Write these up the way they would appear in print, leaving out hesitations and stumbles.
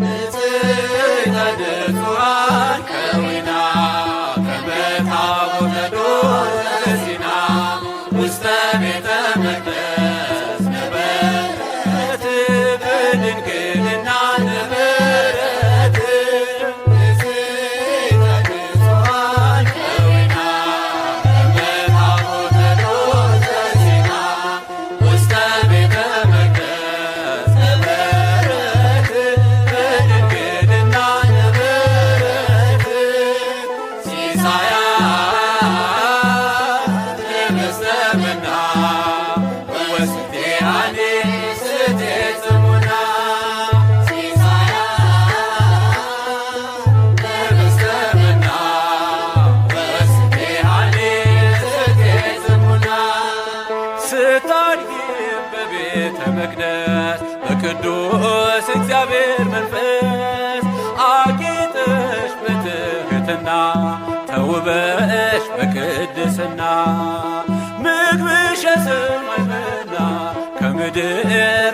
ንጽሕተ ንጹሐን ከዊና ከመ ታቦተ ዱር ዘሲና ውስተ ቤተ መቅደስ ነበረት በድንግልና ነበረት። ንጽሕተ ንጹሐን ከዊና ከመ ታቦተ ዱር ዘሲና ውስተ ቤተ መቅደስ ነበረት በድንግልና ነበረት። ሲሳያ ለመስጠመና ወስቴአኔ ስቴ ጽሙና ሲሳያ ለመስጠመና ወስቴአኔ ስቴ ጽሙና ስታድጊ በቤተ መቅደስ በቅዱስ እግዚአብሔር መንፈስ አጌጠሽ በትሕትና ተውበሽ በቅድስና ምግብሽ የሰማይ መና ከምድር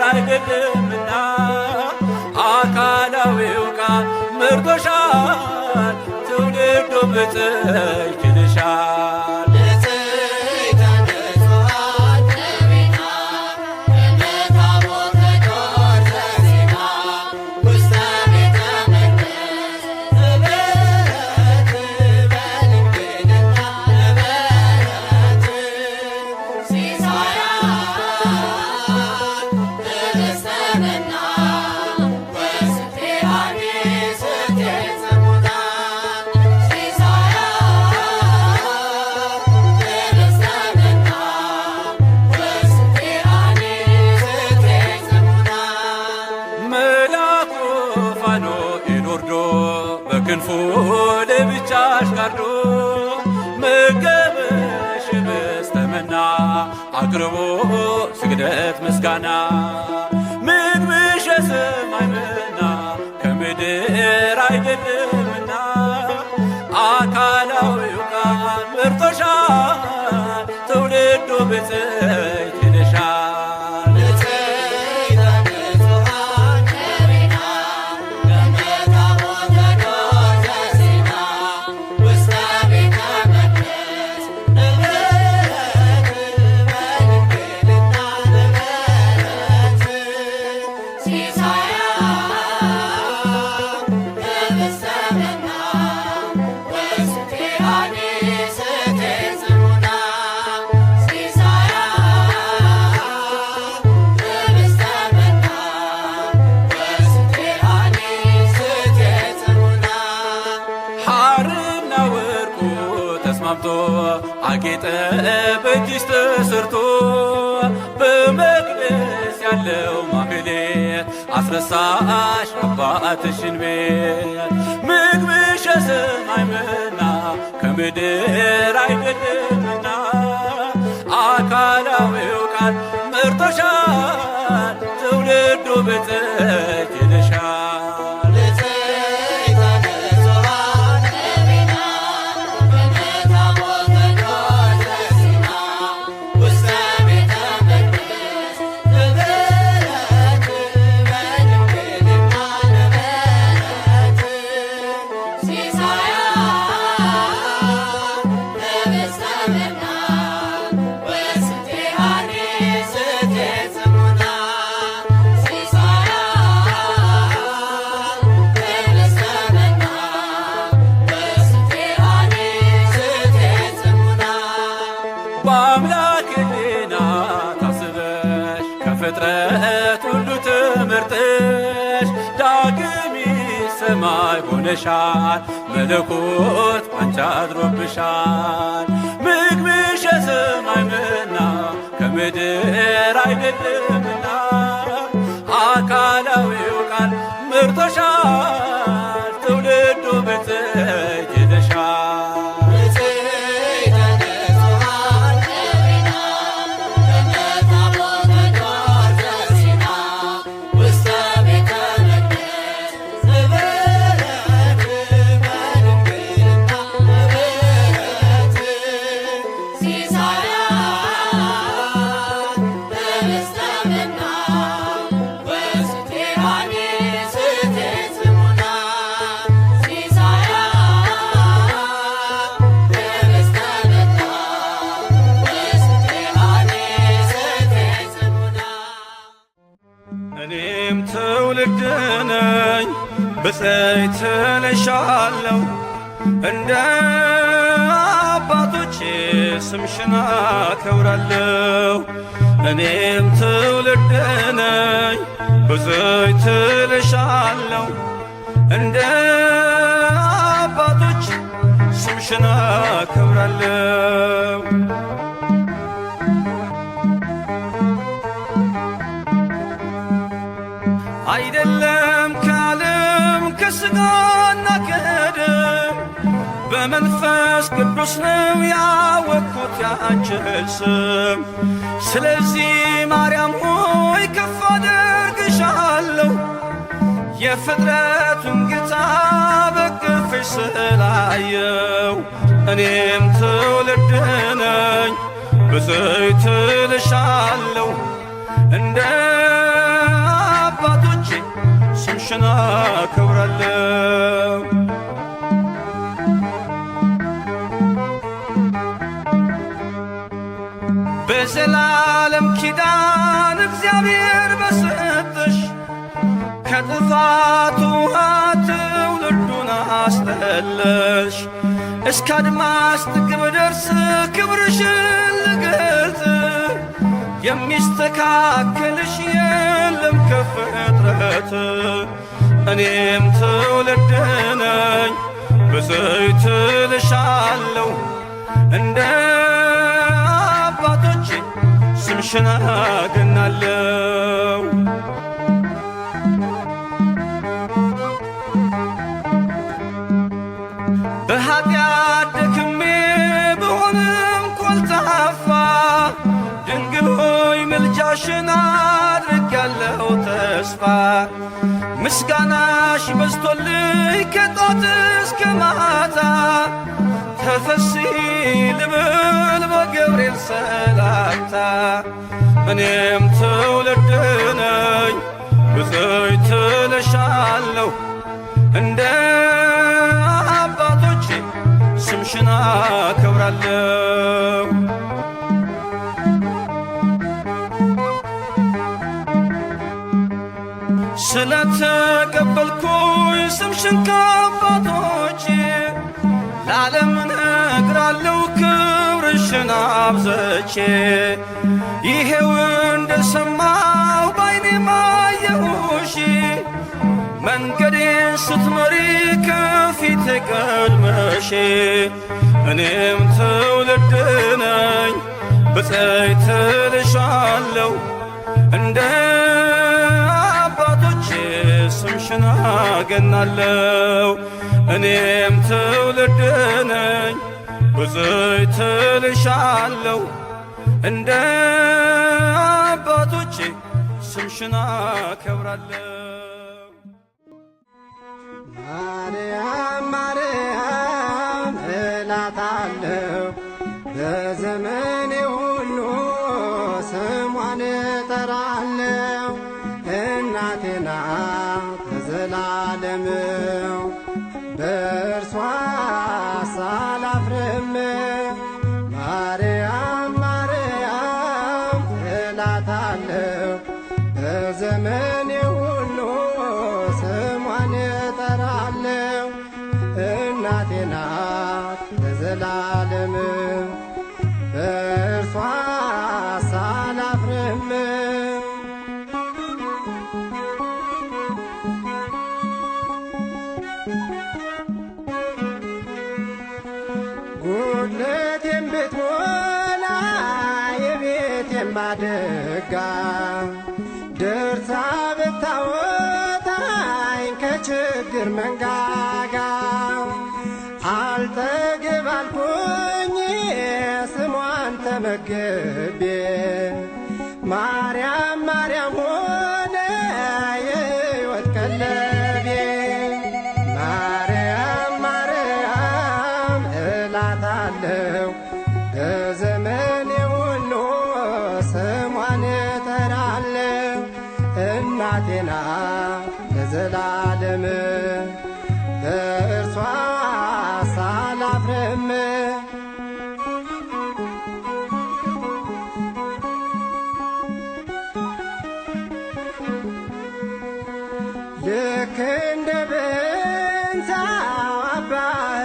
አይደለምና አካላዊው ቃል መርጦሻል ትውልዱ ብፅዕት ይልሻል። ንጽሕተ ንጹሐን ከዊና ከመ ታቦተ ዱር ዘሲና ውስተ ቤተ መቅደስ ነበረት በድንግልና ነበረት። ሲሳያ ለመስጠመና ወስቴአኔ ስቴ ጽሙና ሲሳያ ለመስጠመና ወስቴአኔ ስቴ ጽሙና መልአኩ ፋኑኤል ወርዶ በክንፉ ለብቻሽ ጋርዶ መገበሽ በስተመና አቅርቦ ስግደት ምስጋና ምግብሽ የሰማይ መና ከምድር አይደለምና አካላዊው ቃል መርጦሻል ትውልዱ ብፅዕት ይልሻል። ንጽሕተ ንጹሐን ከዊና ከመ ታቦተ ዱር ዘሲና ውስተ ቤተ መቅደስ ነበረት በድንግልና ነበረት። ሲሳያ ለመስጠመና ወስቴአኔ ስቴ ጽሙና ሲሳያ ለመስጠመና ወስቴአኔ ስቴ ጽሙና ሐርና ወርቁ ተስማምቶ አጌጠ በእጅሽ ተሰርቶ በመቅደስ ያለው ማህሌት አስረሳሽ አባትሽን ቤት ምግብሽ የሰማይ መና ከምድር አይደለምና አካላዊው ቃል መርጦሻል ትውልዱ ብፅዕት ይልሻል። ንጽሕተ ንጹሐን ከዊና ከመ ታቦተ ዱር ዘሲና ውስተ ቤተ መቅደስ ነበረት በድንግልና ነበረት። ሲሳያ ለመስጠመና ወስቴአኔ ስቴ ጽሙና ሲሳያ ለመስጠመና ወስቴአኔ ስቴ ጽሙና በአምላክ ሕሊና ታስበሽ ከፍጥረት ሁሉ ተመርጠሽ ዳግሚት ሰማይ ሆነሻል መለኮት ባንቺ አድሮብሻል። ምግብሽ የሰማይ መና ከምድር አይደለምና አካላዊው ቃል መርጦሻል ትውልዱ ብፅዕት ይልሻል። ንጽሕተ ንጹሐን ከዊና ከመ ታቦተ ዱር ዘሲና ውስተ ቤተ መቅደስ ነበረት በድንግልና ነበረት። ሲሳያ ለመስጠመና ወስቴአኔ ስቴ ነኝ ብፅዕት እልሻለሁ እንደ አባቶቼ ስምሽን አከብራለሁ። እኔም ትውልድ ነኝ ብፅዕት እልሻለሁ እንደ አባቶች ስምሽን አከብራለሁ። አይደለም ከዓለም ከሥጋና ከደም በመንፈስ ቅዱስ ነው ያወቅሁት ያንቺን ስም። ስለዚህ ማርያም ሆይ ከፍ አደርግሻለሁ የፍጥረቱን ጌታ በቅፍሽ ስላየው። እኔም ትውልድ ነኝ ብፅዕት እልሻለሁ እንደ አባቶቼ ስምሽን አከብራለሁ። በዘላለም ኪዳን እግዚአብሔር በሰጠሽ ከጥፋት ውሃ ትውልዱን አስጠለልሽ። እስከ አድማስ ጥግ ብደርስ ክብርሽን ልገልጽ የሚስተካከልሽ የለም ከፍጥረት። እኔም ትውልድ ነኝ ብፅዕት እልሻለሁ እንደ አባቶቼ ስምሽን አገናለሁ። በኃጢአት ደክሜ ብሆንም ኮልታፋ ድንግል ሆይ ምልጃሽን አድርጌያለሁ ተስፋ። ምስጋናሽ በዝቶልኝ ከጧት እስከ ማታ ተፈሥሒ ልብል በገብርኤል ሰላምታ። እኔም ትውልድ ነኝ ብፅዕት እልሻለሁ እንደ አባቶቼ ስምሽን አከብራለሁ። ስለተቀበልኩኝ ስምሽን ከአባቶቼ ለዓለም እነግራለሁ ክብርሽን አብዝቼ። ይሄው እንደሰማሁ ባይኔ አየሁሽ መንገዴን ስትመሪ ከፊቴ ቀድመሽ። እኔም ትውልድ ነኝ ብፅዕት እልሻለሁ እንደ አባቶቼ ስምሽን አገናለሁ። እኔም ትውልድ ነኝ ብፅዕት እልሻለሁ እንደ አባቶቼ ስምሽን አከብራለሁ። ማርያም ማርያም እላታለሁ በዘመኔ ሁሉ ስሟን እጠራለሁ። እናቴ ናት ለዘላለምው በእርሷ ሳላፍርም። ማርያም ማርያም እላታለሁ በዘመኔ ሁሉ ስሟን እጠራለሁ። እናቴ ናት ለዘላለምው በእርሷ ሳላፍርም። ጉድለቴን ብትሞላ የቤቴን ማደጋ ደርሳ ብታወጣኝ ከችግር መንጋጋ። አልጠግብ አልኩኝ ስሟን ተመግቤ ማርያም ማርያም ሆነ የሕይወት ቀለቤ። ማርያም ማርያም እላታለሁ በዘመኔ ሁሉ ስሟን እጠራለሁ። እናቴ ናት ለዘላለም በእርሷ ሳላፍርም። በክንደ ብንሳው አባ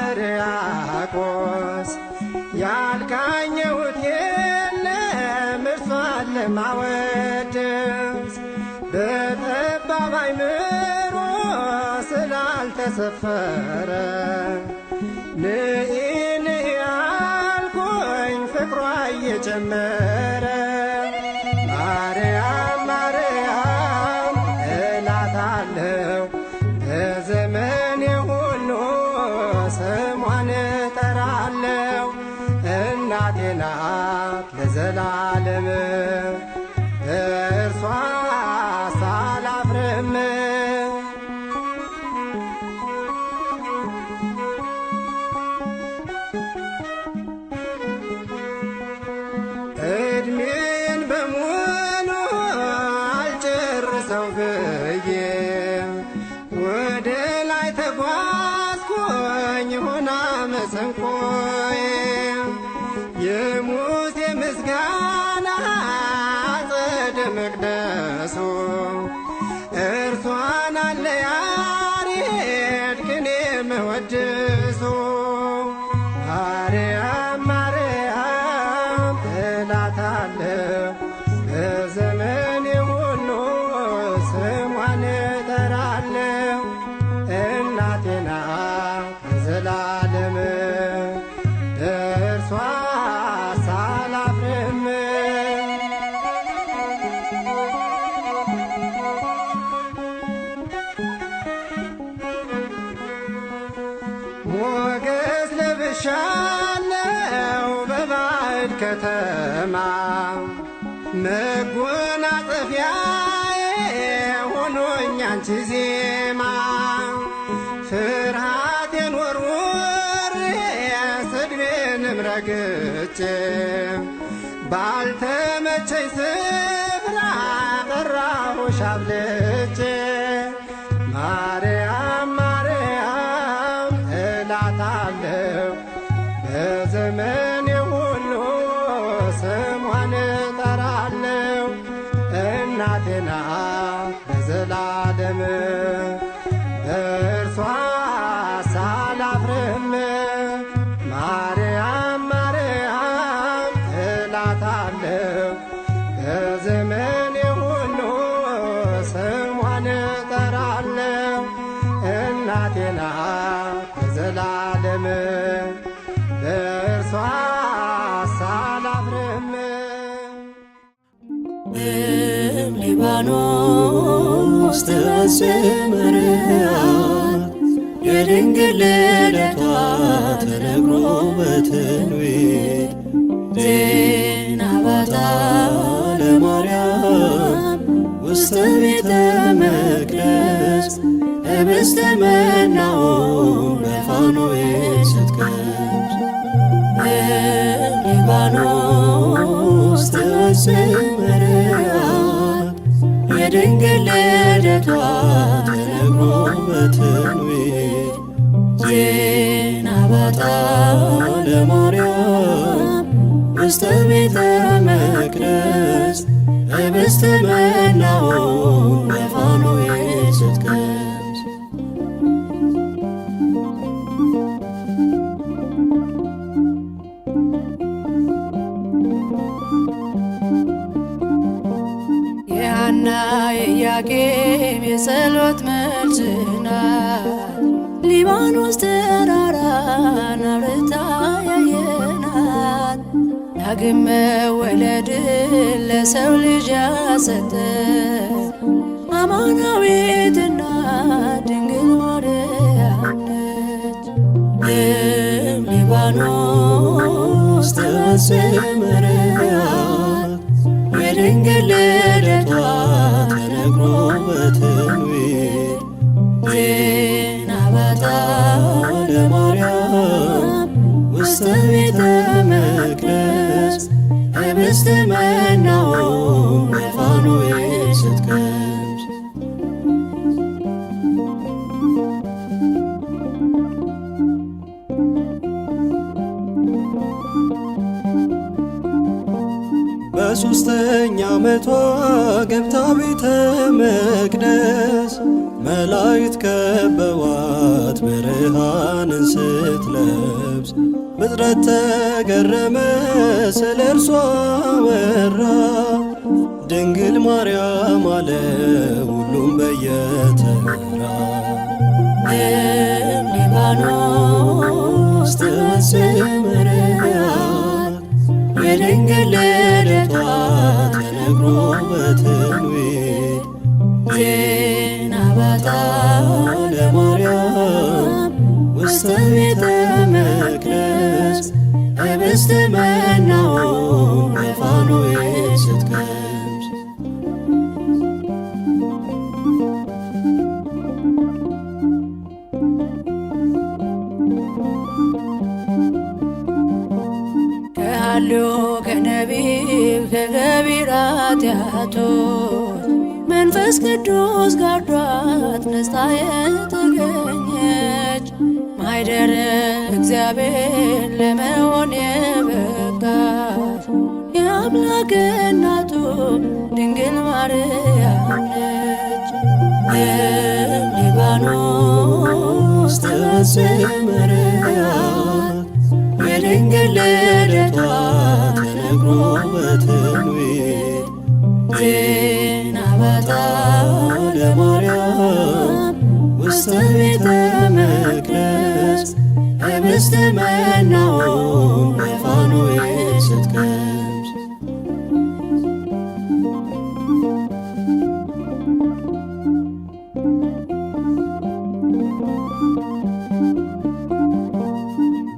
ሕርያቆስ ያልቃኘሁት የለም እርሷን ለማወደስ በጠባብ አእምሮ ስላልተሰፈረ ንኢ ንኢ አልኩኝ ፍቅሯ እየጨመረ ማርያም ማርያም እላታለሁ በዘመኔ ሁሉ ስሟን እጠራለሁ። እናቴ ናት ለዘላለም እርሷ ሳላፍርም እድሜን በሙሉ አልጨርሰው ብዬ ወደ ላይ ተጓዝኩኝ ሆና መሰንቆዬ የሙሴ ምስጋና አጸደ መቅደሱ እርሷን አለ ያሬድ ቅኔ መወድሱ ማርያም ማርያም እላታለሁ በዘመኔ ሁሉ ስሟን እጠራለሁ። እናቴ ናት ለዘላለም እርሷ ሳላፍርም ሞገስ ለብሻለው በባዕድ ከተማ መጎናጸፊያዬ ሆኖኝ አንቺ ዜማ ፍርሃቴን ወርውሬ ስድቤንም ረግጬ ባልተመቸኝ ስፍራ ጠራሁሽ አብልጬ ማርያም ማርያም እላታለሁ በዘመኔ ሁሉ ስሟን እጠራለሁ። እናቴ ናት ለዘላለም እርሷ ሳላፍርም ማርያም ማርያም እላታለሁ በዘመኔ ሁሉ ስሟን እጠራለሁ። እናቴ ናት ለዘላለም እርሷ ሳላፍርም ሊባኖስ ተሰምረአል የድንግል ልደቷ ተነግሮ በትንቢት ዜና ባታ ለማርያም ውስተ ቤተ መቅደስ ህብስተ መናው በፋኖስ ስትቀምስ ሊባኖስ ተሰምረአል የድንግል ልደቷ ተነግሮ በትንቢት ዜና ባታ ለማርያም ውስተ ቤተ መቅደስ ህብስተ መናው በፋኖስ ስትቀምስ የሐና የኢያቄም የጸሎት መልስ ናት ሊባኖስ ተራራን አብርታ ያየናት ዳግም መወለድን ለሰው ልጅ ያሰጠ አማናዊትና ድንግል ማርያም ነች። ሊባኖስ ተሰምረአል የድንግል ልደቷ ተነግሮ በትንቢት ዜና ባታ ለማርያም ውስተ ቤተ መቅደስ ህብስተ መናው በፋኖስ ስትቀምስ በሦስተኛ ዓመቷ ገብታ ቤተ መቅደስ መላእክት ከበዋት ብርሃንን ስትለብስ ፍጥረት ተገረመ ስለ እርሷ ወራ። ድንግል ማርያም አለ ሁሉም በየተራ ሊባኖስ ተሰምረያት የድንግል ልደቷ ተነግሮ በትንቢት ዜና ባታ ለማርያም ውስተ ቤተ መቅደስ ኅብስተ መናውን በፋኖስ ስትቀምስ ከሃሎ ከነቢብ ከገቢራት ኃጢአቶች መንፈስ ቅዱስ ጋርዷት ነጽታ የተገኘች ማኅደረ እግዚአብሔር ለመሆን የበቃች የአምላክ እናቱ ድንግል ማርያም ነች። ሊባኖስ ተሰምረያት የድንግል ልደቷ ተነግሮ በትንቢት ዜና ባታ ለማርያም ውስተ ቤተ መቅደስ ኅብስተ መናውን በፋኖስ ስትቀምስ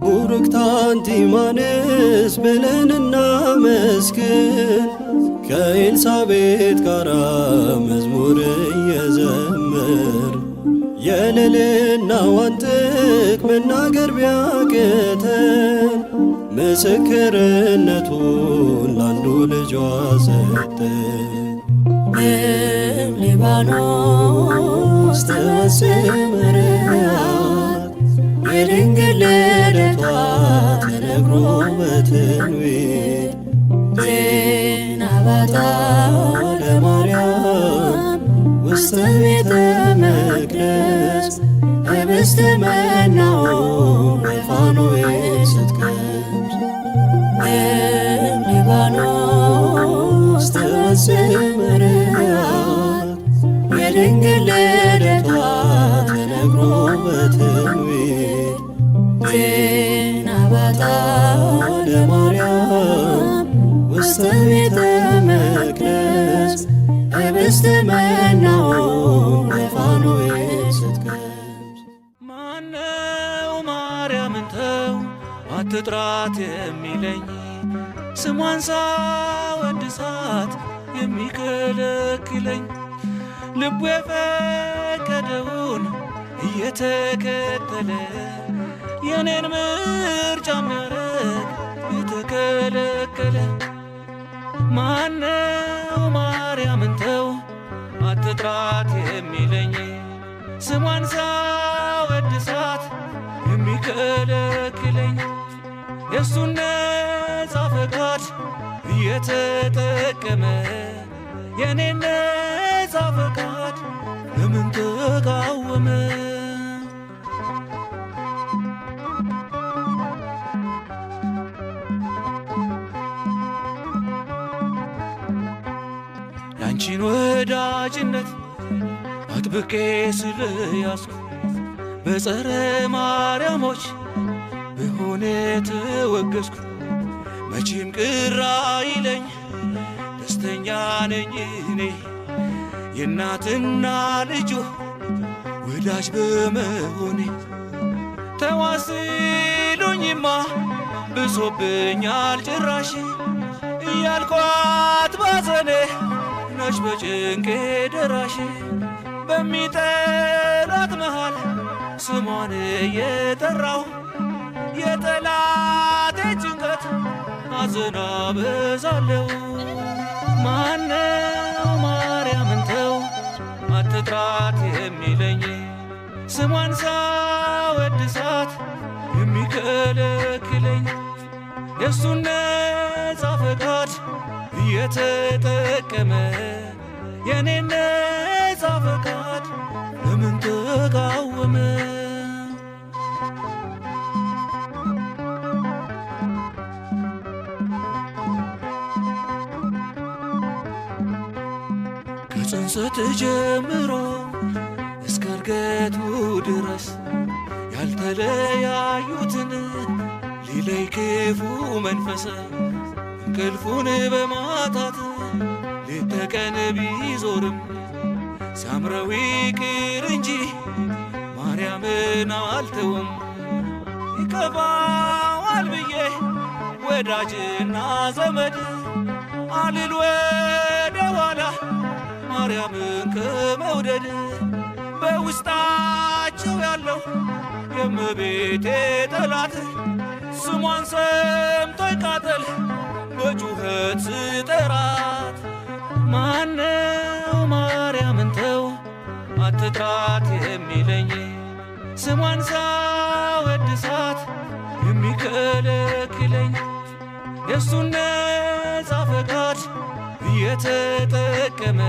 ቡርክት አንቲ እማንስ ብለን እናመስግን ከኤልሳቤጥ ጋራ መዝሙር እየዘመር የልዕልናዋን ጥግ መናገር ቢያቅተን ምስክርነቱን ላንዱ ልጇ ሰጠን። ሊባኖስ ተሰምረያት የድንግል ልደቷ ተነግሮ በትንቢት ዜና ባታ ለማርያም ውስተ ቤተ መቅደስ ኅብስተ መናውን በፋኖስ ስትቀምስ ሊባኖስ ተሰምረያት የድንግል ልደቷ ተነግሮ በትንቢት ዜና ባታ ለማርያም ውስተ ቤተ መቅደስ ኅብስተ መናውን በፋኖስ ስትቀምስ ማነው ማርያምን ተው አትጥራት የሚለኝ ስሟን ሳወድሳት የሚከለክለኝ ልቡ የፈቀደውን እየተከተለ የኔን ምርጫ የሚያረግ የተከለከለ ማነው ማርያምን ተው አትጥራት የሚለኝ ስሟን ሳወድሳት የሚከለክለኝ የእሱን ነጻ ፈቃድ እየተጠቀመ የኔን ነጻ ፈቃድ ለምን ተቃወመ? ያንቺን ወዳጅነት አጥብቄ ስለያዝኩ በጸረ ማርያሞች በሆነ ተወገዝኩ። መቼም ቅር አይለኝ ደስተኛ ነኝ እኔ የእናትና ልጁ ወዳጅ በመሆኔ። ተዋስሉኝማ ብሶብኛል ጭራሽ እያልኳት ባዘኔ ነሽ በጭንቄ ደራሽ በሚጠላት መሃል ስሟን እየጠራሁ የጠላቴ ጭንቀት ሐዘን አበዛለሁ። ማነው ማርያምን ተው አትጥራት የሚለኝ ስሟን ሳወድሳት የሚከለክለኝ የእሱን ነጻ ፈቃድ እየተጠቀመ የኔን ነጻ ፈቃድ ለምን ተቃወመ? ከጽንሰት ጀምሮ እስከ እርገቱ ድረስ ያልተለያዩትን ሊለይ ክፉ መንፈስ እንቅልፉን በማጣት ሌት ተቀን ቢዞርም ሲያምረው ይቅር እንጂ ማርያምን አልተውም። ይከፋዋል ብዬ ወዳጅና ዘመድ አልል ወደ ኋላ ማርያምን ከመውደድ በውስጣቸው ያለው የእመቤቴ ጠላት ስሟን ሰምቶ ይቃጠል በጩኸት ስጠራት። ማነው ማርያምን ተው አትጥራት የሚለኝ? ስሟን ሳወድሳት የሚከለክለኝ? የእሱን ነፃ ፈቃድ እየተጠቀመ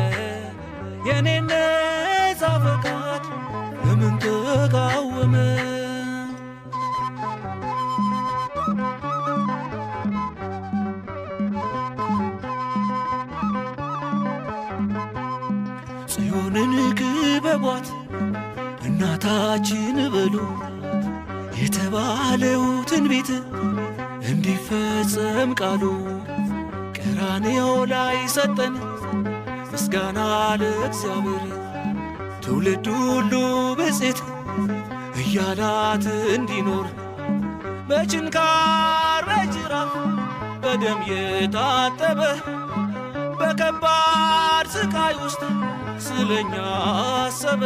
የኔን ነፃ ፈቃድ ለምን ተቃወመ? ጽዮንን ክበቧት እናታችን በሉ የተባለው ትንቢት እንዲፈጸም ቃሉ ቀራንዮ ላይ ሰጠን ምስጋና ለእግዚአብሔር። ትውልድ ሁሉ ብፅዕት እያላት እንዲኖር በችንካር በጅራፍ በደም የታጠበ በከባድ ስቃይ ውስጥ ስለኛ አሰበ።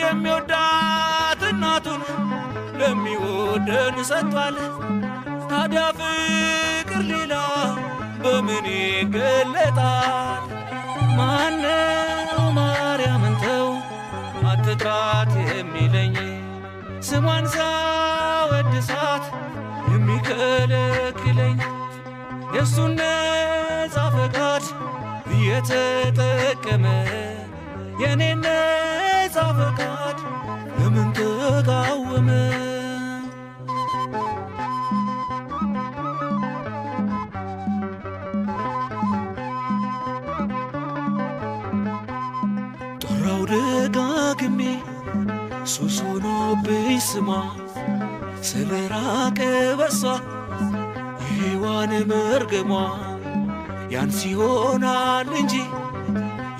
የሚወዳት እናቱን ለሚወደን ሰጥቷል። ታዲያ ፍቅር ሌላ በምን ይገለጣል? ማነው ማርያምን ተው አትጥራት የሚለኝ? ስሟን ሳወድሳት የሚከለክለኝ? የእሱን ነፃ ፈቃድ እየተጠቀመ የኔን ነፃ ፈቃድ ለምን ተቃወመ? ጠራው ደጋግሜ ሱስ ሆኖብኝ ስሟ ስለ ራቀ በሷ የሔዋን መርገሟ ያንስ ይሆናል እንጂ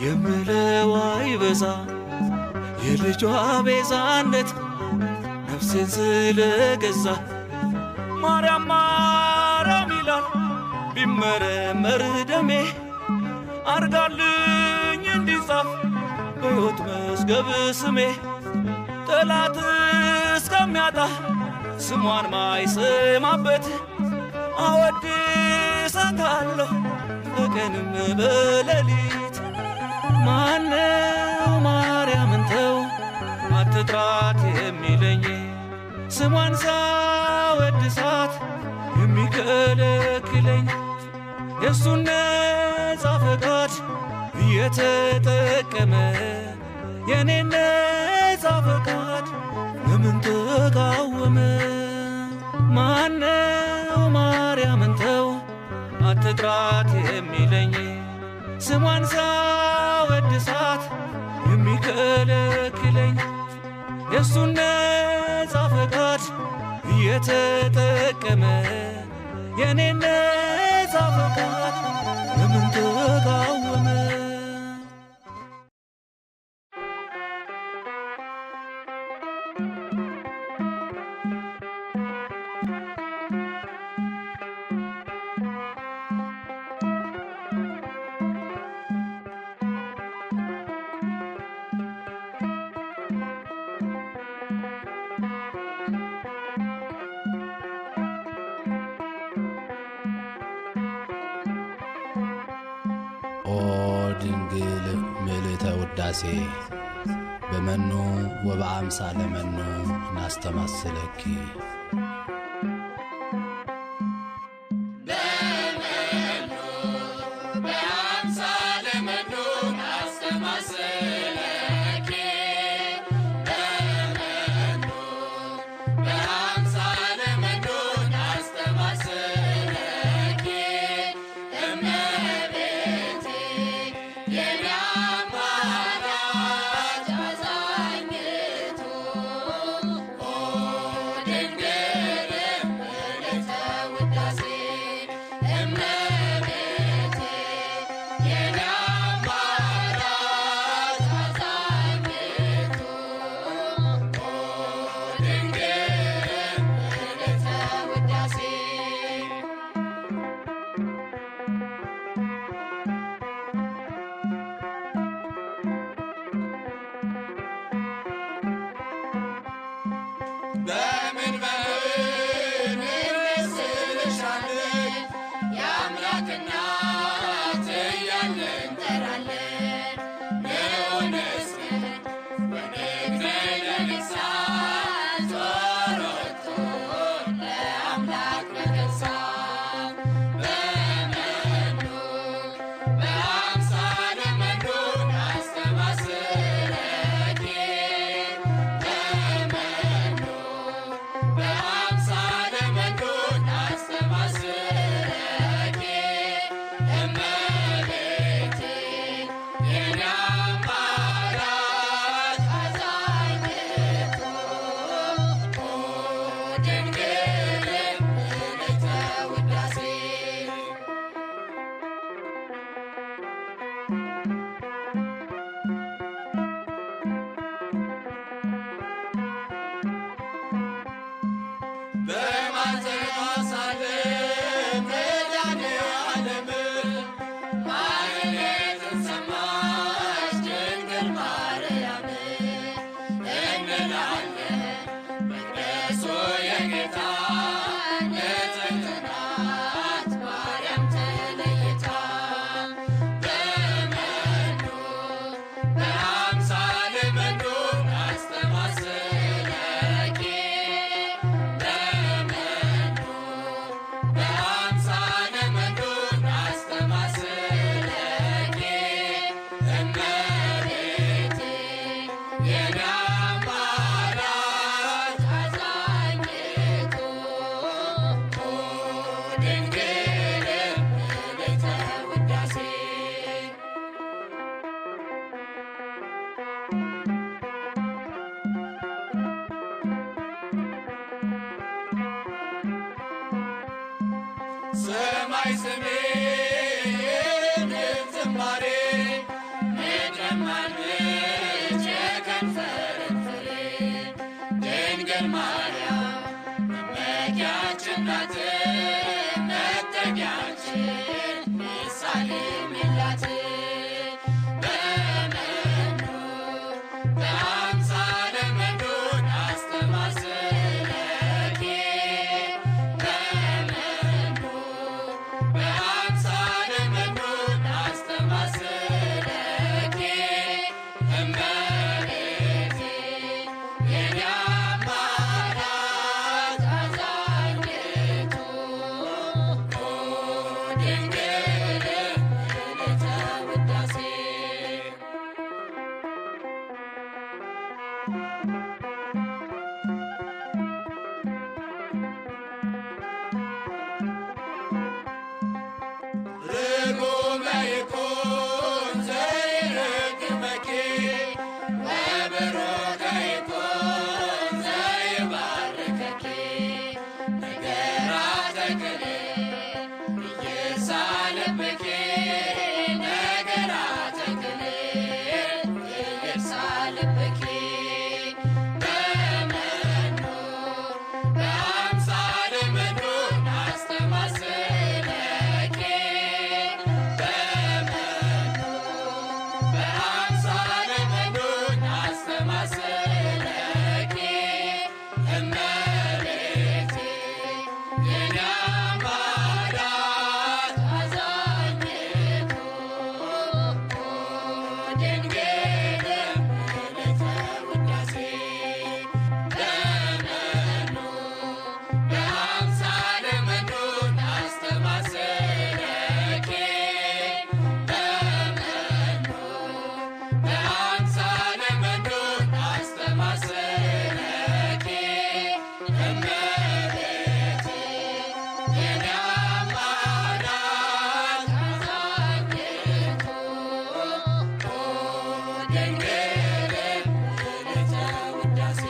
የምለው አይበዛ የልጇ ቤዛነት ነፍሴን ስለገዛ። ማርያም ማርያም ይላል ቢመረመር ደሜ አርጋልኝ እንዲጻፍ በሕይወት መዝገብ ስሜ። ጠላት እስከሚያጣ ስሟን ማይሰማበት አወድሳታለሁ በቀንም በሌሊት። ማነው ማርያምን ተው አትጥራት የሚለኝ? ስሟን ሳወድሳት የሚከለክለኝ? የእሱን ነፃ ፈቃድ እየተጠቀመ የኔን ነፃ ፈቃድ ለምን ተቃወመ? ማነው ማርያምን ተው አትጥራት የሚለኝ? ስሟን ሳወድሳት የሚከለክለኝ? የእሱን ነፃ ፈቃድ እየተጠቀመ የኔን ነፃ ፈቃድ ለምን ተቃወመ? ኦ ድንግል ምልዕተ ውዳሴ በመኑ ወበአምሳለ መኑ ናስተማስለኪ ሰማይ ስሜ ዝማሬ ምድረማን ብቻ ከንፈርን ፍሬ ድንግል ማርያም መመኪያችን ናት መጠጊያችን ምሳሌ ሚላት በመኑ በአምሳለ መኑን አስተማስለኪ በመኑ በአምሳለ መኑን አስተማስለኪ እመቤቴ የኔ አማላጅ አዛኝቱ ድንግል ምልዕተ ውዳሴ ርጉመ ይኩን ዘይረግመኪ ወብሩከ ይኩን ዘይባርከኪ ነገራተ ቅኔ ኢየሩሳሌምኪ ነገራተ ቅኔ ኢየሩሳሌምኪ በመኑ በአምሳለ መኑን አስተማስለኪ በመኑ በአምሳለ መኑን አስተማስለኪ እመቤቴ የኔ አማላጅ አዛኝቱ ድንግል ምልዕተ ውዳሴ በመኑ በአምሳለ መኑን አስተማስለኪ በመኑ በአምሳለ መኑን አስተማስለኪ እመቤቴ የኔ አማላጅ አዛኝቱ ድንግል ምልዕተ ውዳሴ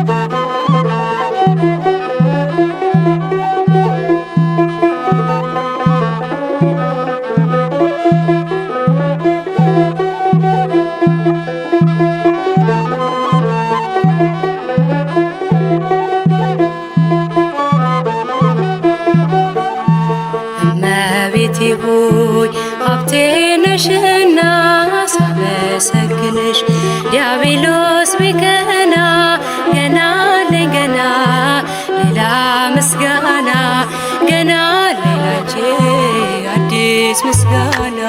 Thank you. እመቤቴ ሆይ ሀብቴ ነሽና ሳመሰግንሽ ዲያብሎስ ቢቀና ገና አለኝ ገና ሌላ ምስጋና ገና ሌላንቺ አዲስ ምስጋና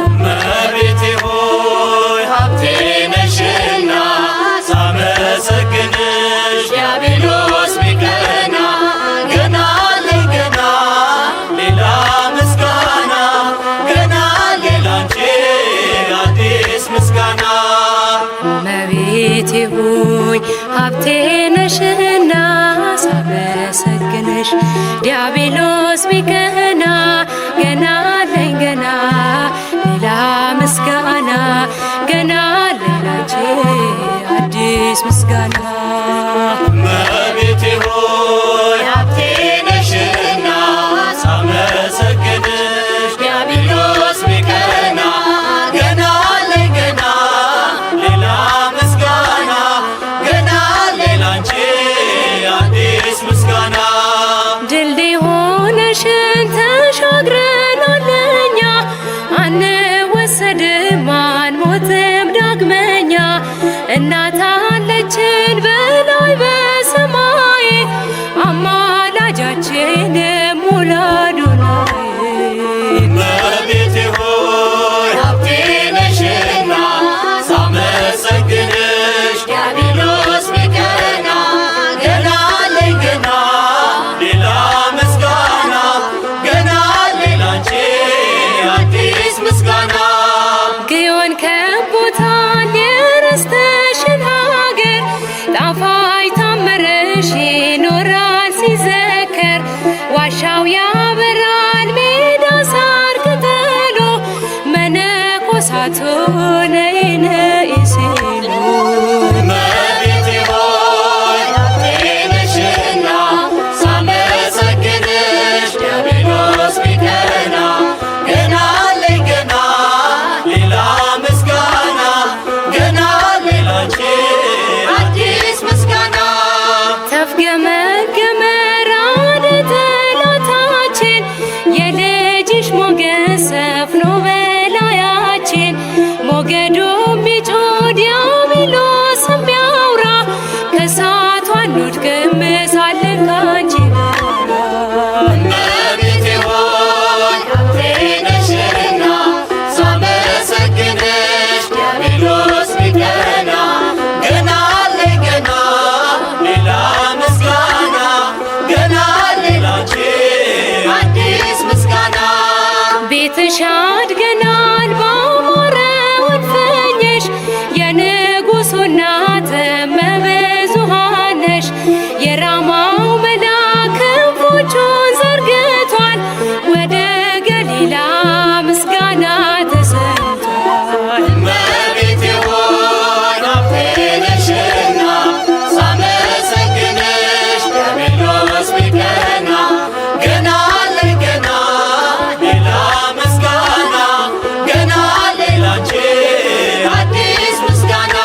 እመቤቴ ሆይ ሀብቴ ነሽና ሳመሰግንሽ ዲያብሎስ ቢቀና ገና አለኝ ገና ሌላ ምስጋና ገና ሌላንቺ አዲስ ምስጋና እመቤቴ ሆይ ሀብቴ ነሽና ሳመሰግንሽ ዲያብሎስ ቢቀና ገና አለኝ ገና ሌላ ምስጋና ገና ሌላንቺ አዲስ ምስጋና እመቤቴ ሆይ ሀብቴ ነሽና ሳመሰግንሽ ዲያብሎስ ቢቀና ገና አለኝ ገና ሌላ ምስጋና ገና ሌላንቺ አዲስ ምስጋና ድልድይ ሆነሽን ተሻግረናል እኛ አንወሰድም አንሞትም ዳግመኛ እናት አለችን በላይ በሰማይ አማላጃችን ሙላዱናይ እመቤቴ ሆይ ሀብቴ ነሽና ሳመሰግንሽ ዲያብሎስ ቢቀና ገና አለኝ ገና ሌላ ምስጋና ገና ሌላንቺ አዲስ ምስጋና ግዮን ከቦታል የረስተሽን ሀገር ጣፋጭ ታምርሽ ይኖራል ሲዘከር ዋሻው ያበራል ሜዳ ሳር ቅጠሉ መነኮሳቱ ነይ ነይ ሲሉ እመቤቴ ሆይ ሀብቴ ነሽና ሳመሰግንሽ ዲያብሎስ ቢቀና ገና አለኝ ገና ሌላ ምስጋና ገና ሌላንቺ አዲስ ምስጋና ተፍገመገመ ራደ ጠላታችን የልጅሽ ሞገስ ሰፍኖ በላያችን ሞገዱ ቢጮህ ዲያብሎስ ቢያውራ ከእሳቱ አንወድቅም ሳለን ካንቺ ጋራ እመቤቴ ሆይ ሀብቴ ነሽና ሳመሰግንሽ ዲያብሎስ ቢቀና ገና አለኝ ገና ሌላ ምስጋና ገና ሌላንቺ አዲስ ምስጋና ቤትሽ አድገናል ባማረው እልፍኝሽ የንጉሡ እናት እመብዙኃን ነሽ የራማው መልአክ ክንፎቹን ዘርግቷል ወደ ገሊላ ምስጋና ተሰምቷል እመቤቴ ሆይ ሀብቴ ነሽና ሳመሰግንሽ ዲያብሎስ ቢቀና ገና አለኝ ገና ሌላ ምስጋና ገና ሌላንቺ አዲስ ምስጋና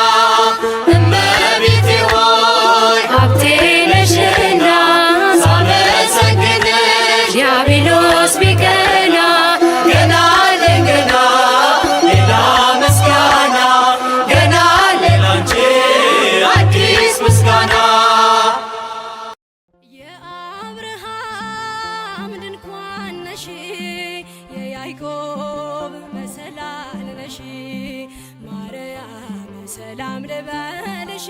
እመቤቴ ሆይ ሀብቴ ነሽና ሳመሰግንሽ ዲያብሎስ ቢቀና ገና አለኝ ገና ሌላ ምስጋና ገና ሌላንቺ አዲስ ምስጋና የአብርሃም ድንኳን ነሽ የያዕቆብ መሰላል ነሽ ማርያም ሰላም ልበልሽ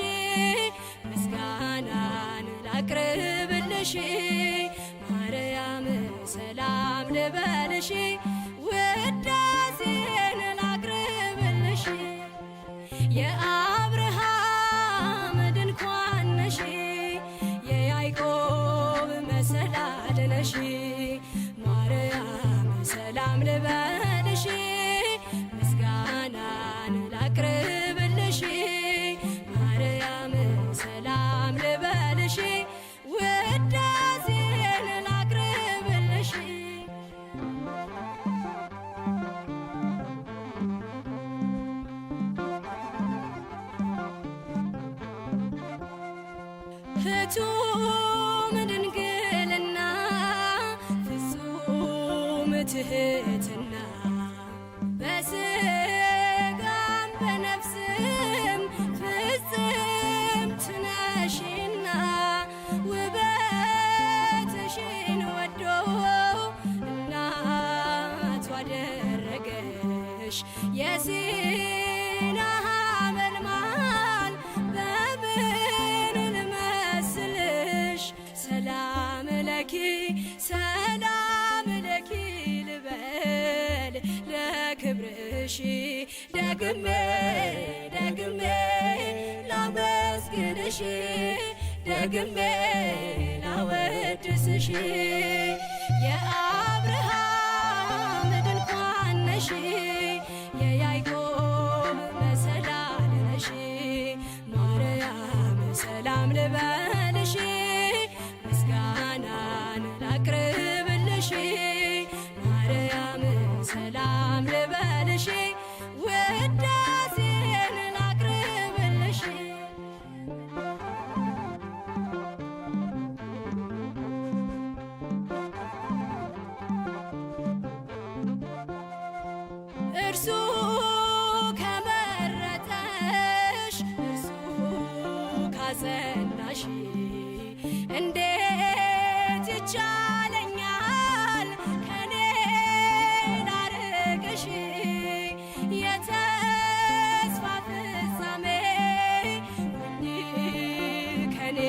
ምስጋናን ላቅርብልሽ ማርያም ሰላም ልበልሽ ውዳሴን ላቅርብልሽ የአብርሃም ድንኳን ነሽ የያዕቆብ መሰላል ነሽ ማርያም ሰላም ልበልሽ ምስጋናን ላቅርብልሽ ማርያም ሰላም ልበልሽ ውዳሴን ላቅርብልሽ ፍቱም ድንግልና ፍጹም ትሕትና በሥጋም በነፍስም ፍጽምት ነሽና ውበትሽን ወዶ እናቱ አደረገሽ የሲና ሐመልማል በምን ልመስልሽ ሰላም ለኪ ሰላም ለኪ ልበል ለክብርሽ ደግሜ ደግሜ ላመስግንሽ ደግሜ ላወድስሽ የአብርሃም ድንኳን ነሽ የያዕቆብ መሰላል ነሽ ማርያም ሰላም ልበልሽ ምስጋናን ላቅርብልሽ ማርያም ሰላም ልበልሽ ውዳሴን ላቅርብልሽ እርሱ ከመረጠሽ እርሱ ካጸናሽ እንዴት ይቻለኛል ከኔ ላርቅሽ የተስፋ ፍጻሜ ሁኚ ከኔ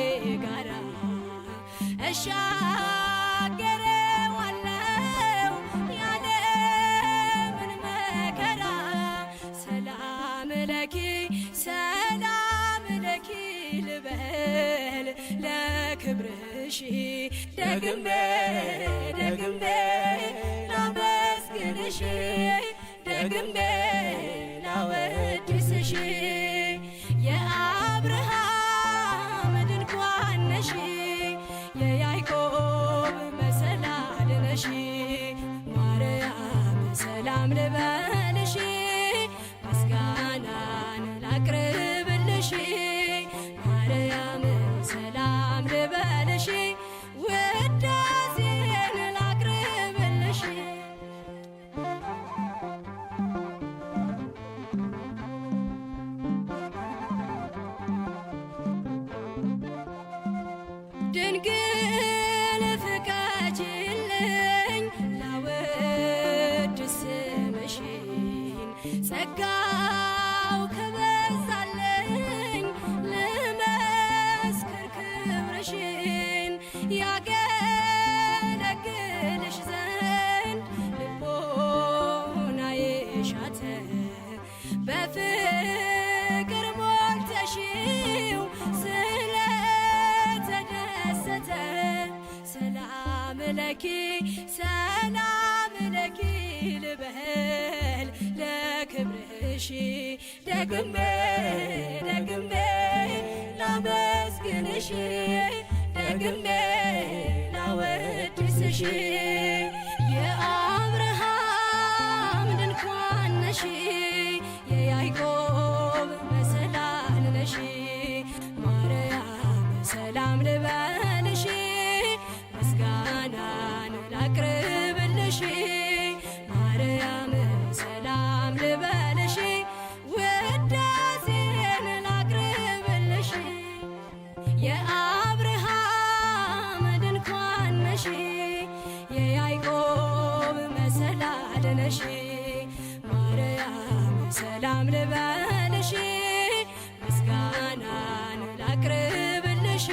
ጋራ እሻገረዋለሁ ያለምን መከራ ሰላም ለኪ ሰላም ለኪ ልበል ለክብርሽ ደግሜ ደግሜ ላመስግንሽ ደግሜ ላወድስሽ የአብርሃም ድንኳን ነሽ የያዕቆብ መሰላል ነሽ ማርያም ሰላም ልበልሽ ምስጋናን ላቅርብልሽ ማርያም ሰላም ልበልሽ ውዳሴን ላቅርብልሽ ድንግል ፍቀጂልኝ ላወድስ ስምሽን ጸጋው ከበዛልኝ ልመስክር ክብርሽን ያገለግልሽ ዘንድ ልቦናዬ ሻተ በፍቅር ሞልተሽው ስለተደሰተ ሰላም ለኪ ሰላም ለኪ ልበል ለክብርሽ ደግሜ ደግሜ ላመስግንሽ ደግሜ ላወድስሽ የአብርሃም ድንኳን ነሽ የያዕቆብ መሰላል ነሽ ማርያም ሰላም ልበልሽ ምስጋናን ላቅርብልሽ ማርያም ሰላም ልበልሽ ውዳሴን ላቅርብልሽ የአብርሃም ድንኳን ነሽ የያዕቆብ መሰላል ነሽ ማርያም ሰላም ልበልሽ ምስጋናን ላቅርብልሽ